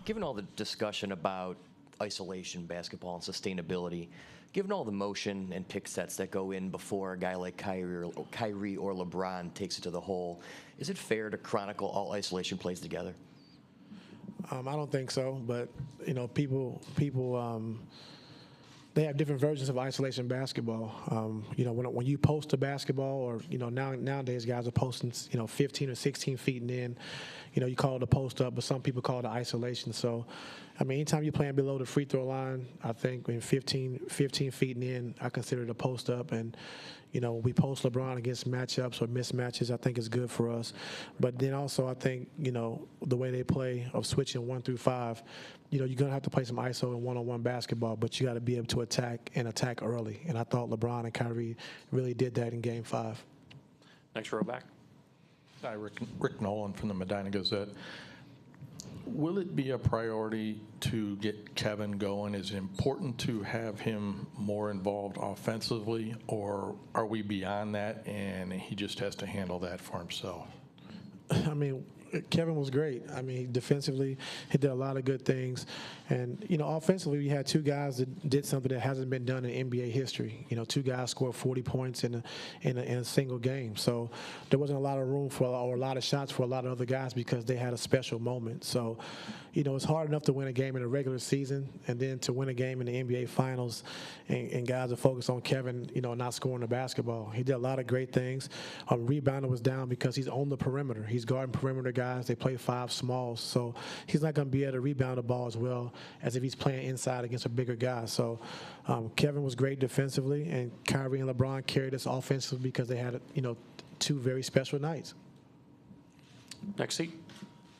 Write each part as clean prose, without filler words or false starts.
Given all the discussion about isolation basketball and sustainability, given all the motion and pick sets that go in before a guy like Kyrie or LeBron takes it to the hole, is it fair to chronicle all isolation plays together? I don't think so, but people they have different versions of isolation basketball. When you post a basketball, or nowadays guys are posting 15 or 16 feet and in, you call it a post up, but some people call it isolation. So, anytime you're playing below the free throw line, I think when 15 feet and in, I consider it a post up. And we post LeBron against matchups or mismatches. I think is good for us. But then also, I think the way they play of switching 1 through 5, you're gonna have to play some ISO and one-on-one basketball, but you got to be able to attack early. And I thought LeBron and Kyrie really did that in Game 5. Next row back. Hi, Rick Nolan from the Medina Gazette. Will it be a priority to get Kevin going? Is it important to have him more involved offensively, or are we beyond that and he just has to handle that for himself? Kevin was great. Defensively, he did a lot of good things. And, offensively, we had two guys that did something that hasn't been done in NBA history. Two guys scored 40 points in a single game. So there wasn't a lot of room or a lot of shots for a lot of other guys because they had a special moment. So, it's hard enough to win a game in a regular season and then to win a game in the NBA Finals and guys are focused on Kevin, not scoring the basketball. He did a lot of great things. Rebounding was down because he's on the perimeter. He's guarding perimeter guys. They play 5 smalls. So he's not going to be able to rebound the ball as well as if he's playing inside against a bigger guy. So Kevin was great defensively, and Kyrie and LeBron carried us offensively because they had, 2 very special nights. Next seat.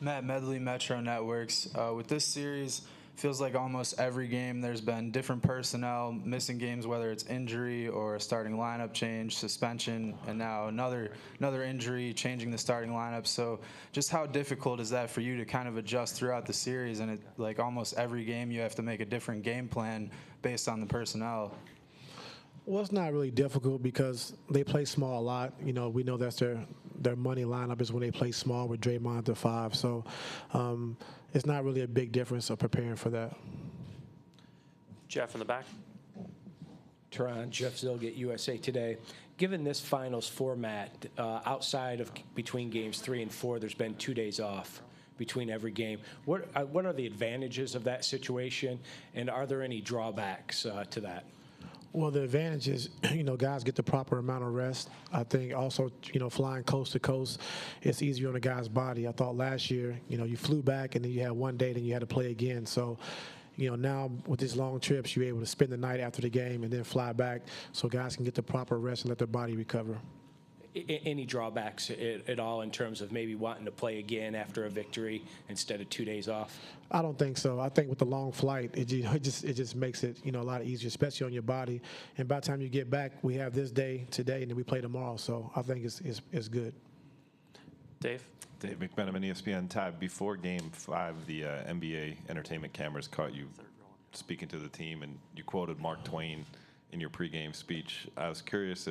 Matt Medley, Metro Networks. With this series, feels like almost every game there's been different personnel, missing games, whether it's injury or a starting lineup change, suspension, and now another injury, changing the starting lineup. So just how difficult is that for you to kind of adjust throughout the series? And like almost every game you have to make a different game plan based on the personnel. Well, it's not really difficult because they play small a lot. We know that's their money lineup is when they play small with Draymond at the 5. So it's not really a big difference of preparing for that. Jeff in the back. Tyronn, Jeff Zilgett, USA Today. Given this finals format, outside of between games 3 and 4, there's been 2 days off between every game. What are the advantages of that situation, and are there any drawbacks to that? Well, the advantage is, guys get the proper amount of rest. I think also, flying coast to coast, it's easier on a guy's body. I thought last year, you flew back and then you had one day, then you had to play again. So, now with these long trips, you're able to spend the night after the game and then fly back so guys can get the proper rest and let their body recover. Any drawbacks at all in terms of maybe wanting to play again after a victory instead of 2 days off? I don't think so. I think with the long flight, it just makes it a lot easier, especially on your body. And by the time you get back, we have this day today, and then we play tomorrow. So I think it's good. Dave McMenamin, ESPN. Ty, before Game 5, the NBA entertainment cameras caught you speaking to the team, and you quoted Mark Twain in your pregame speech. I was curious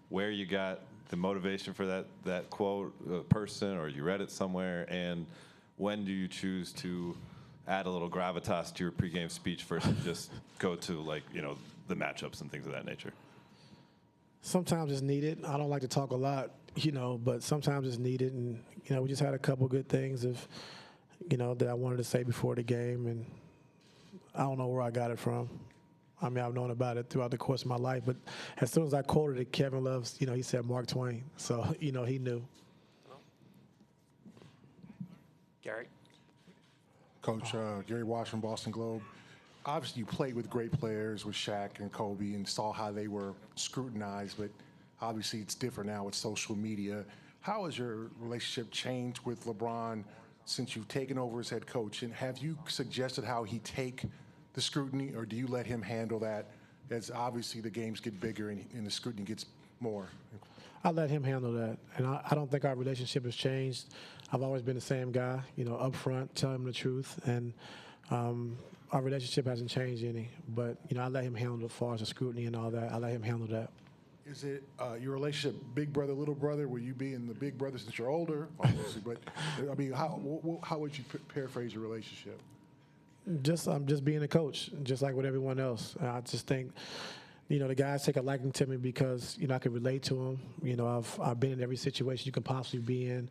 where you got the motivation for that quote, person, or you read it somewhere, and when do you choose to add a little gravitas to your pregame speech versus just go to the matchups and things of that nature? Sometimes it's needed. I don't like to talk a lot, but sometimes it's needed, and we just had a couple good things that I wanted to say before the game, and I don't know where I got it from. I've known about it throughout the course of my life, but as soon as I quoted it, Kevin Love's, he said Mark Twain. So, he knew. Gary. Coach, Gary Washington, Boston Globe. Obviously, you played with great players with Shaq and Kobe and saw how they were scrutinized, but obviously it's different now with social media. How has your relationship changed with LeBron since you've taken over as head coach? And have you suggested how he take the scrutiny, or do you let him handle that as obviously the games get bigger and the scrutiny gets more? I let him handle that, and I don't think our relationship has changed. I've always been the same guy, up front, tell him the truth, and our relationship hasn't changed any. But, I let him handle it as far as the scrutiny and all that. I let him handle that. Is it your relationship, big brother, little brother? Will you being the big brother since you're older, obviously? But I mean, how would you paraphrase your relationship? I'm just being a coach, just like with everyone else. I just think, the guys take a liking to me because, I can relate to them. I've been in every situation you can possibly be in.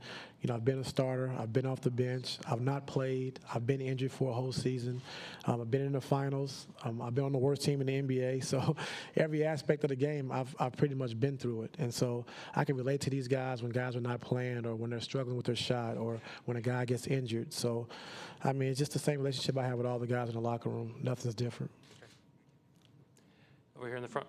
I've been a starter. I've been off the bench. I've not played. I've been injured for a whole season. I've been in the finals. I've been on the worst team in the NBA. So every aspect of the game, I've pretty much been through it. And so I can relate to these guys when guys are not playing or when they're struggling with their shot or when a guy gets injured. So, I mean, it's just the same relationship I have with all the guys in the locker room. Nothing's different. Over here in the front.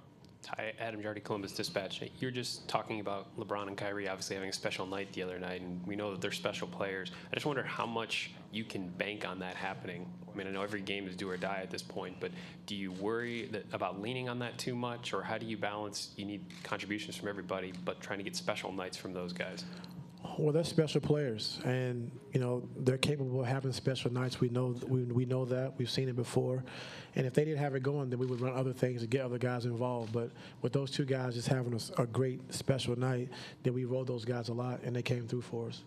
Hi, Adam Jardy, Columbus Dispatch. You're just talking about LeBron and Kyrie obviously having a special night the other night, and we know that they're special players. I just wonder how much you can bank on that happening. I mean, I know every game is do or die at this point, but do you worry about leaning on that too much, or how do you balance, you need contributions from everybody, but trying to get special nights from those guys? Well, they're special players, and they're capable of having special nights. We know that. We've seen it before, and if they didn't have it going, then we would run other things to get other guys involved. But with those two guys just having a great special night, then we rode those guys a lot, and they came through for us.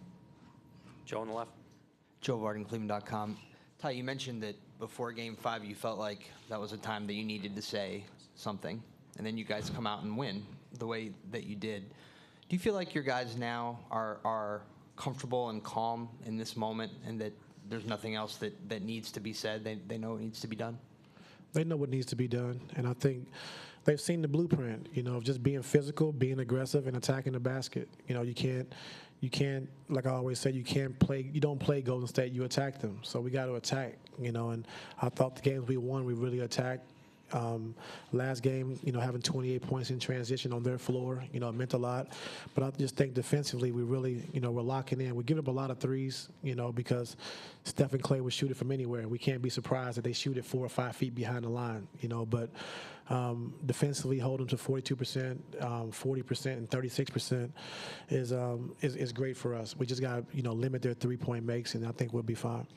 Joe on the left. Joe Varden, Cleveland.com. Ty, you mentioned that before Game 5, you felt like that was a time that you needed to say something, and then you guys come out and win the way that you did. Do you feel like your guys now are comfortable and calm in this moment and that there's nothing else that needs to be said? They know what needs to be done? They know what needs to be done, and I think they've seen the blueprint, of just being physical, being aggressive, and attacking the basket. You can't, like I always say, you don't play Golden State, you attack them. So we got to attack, and I thought the games we won, we really attacked. Last game, having 28 points in transition on their floor, it meant a lot. But I just think defensively, we really, we're locking in. We give up a lot of threes, because Steph and Clay would shoot it from anywhere. We can't be surprised that they shoot it 4 or 5 feet behind the line, But defensively, hold them to 42%, 40%, and 36% is great for us. We just got to, limit their 3-point makes, and I think we'll be fine.